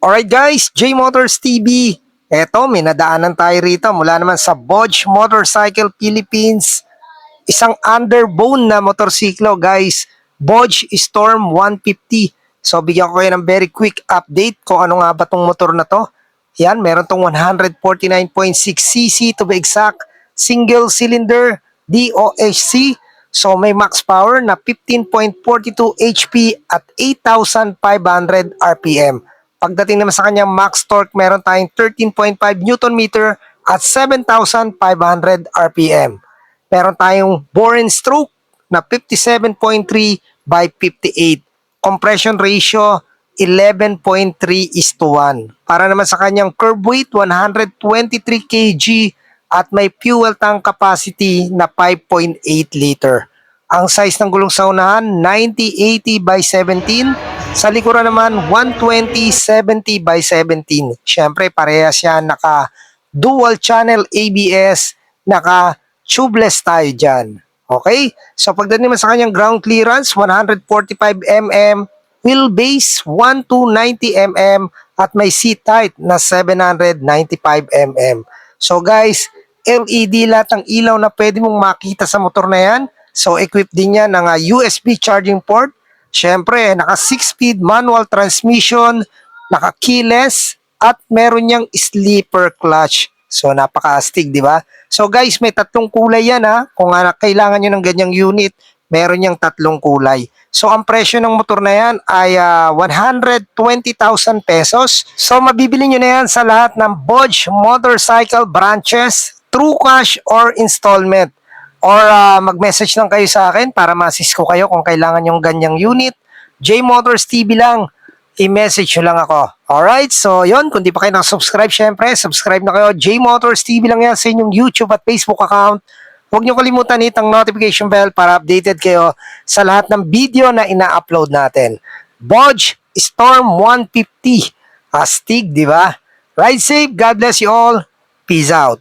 Alright guys, J Motors TV. Eto, may nadaanan tayo rito mula naman sa Bodge Motorcycle Philippines. Isang underbone na motorsiklo guys. Bodge Storm 150. So bigyan ko kayo ng very quick update kung ano nga ba tong motor na to. Yan, meron tong 149.6cc to be exact. Single cylinder DOHC. So may max power na 15.42 HP at 8,500 RPM. Pagdating naman sa kanyang max torque, meron tayong 13.5 Newton meter at 7,500 RPM. Meron tayong bore and stroke na 57.3 by 58. Compression ratio 11.3:1. Para naman sa kanyang curb weight 123 kg at may fuel tank capacity na 5.8 liter. Ang size ng gulong sa unahan 90/80 by 17. Sa likuran naman 120/70 by 17. Siyempre parehas yan, naka dual channel ABS, naka tubeless tayo dyan. Okay? So pagdating naman sa kanyang ground clearance 145 mm, wheelbase 1290 mm at may seat height na 795 mm. So guys, LED lahat ng ilaw na pwede mong makita sa motor na yan. So equipped din yan ng USB charging port. Siyempre, naka 6-speed manual transmission, naka keyless, at meron niyang sleeper clutch. So napaka-astig, di ba? So guys, may tatlong kulay yan ha. Kung kailangan nyo ng ganyang unit, meron niyang tatlong kulay. So ang presyo ng motor na yan ay 120,000 pesos. So mabibili nyo na yan sa lahat ng Bodge Motorcycle branches, through cash or installment. Or mag-message lang kayo sa akin para ma-assist ko kayo kung kailangan yung ganyang unit. J Motors TV lang. I-message nyo lang ako. Alright, so yon. Kung di pa kayo nakasubscribe, syempre, subscribe na kayo. J Motors TV lang yan sa inyong YouTube at Facebook account. Huwag nyo kalimutan hitang notification bell para updated kayo sa lahat ng video na ina-upload natin. Bodge Storm 150. Astig, di ba? Ride safe. God bless you all. Peace out.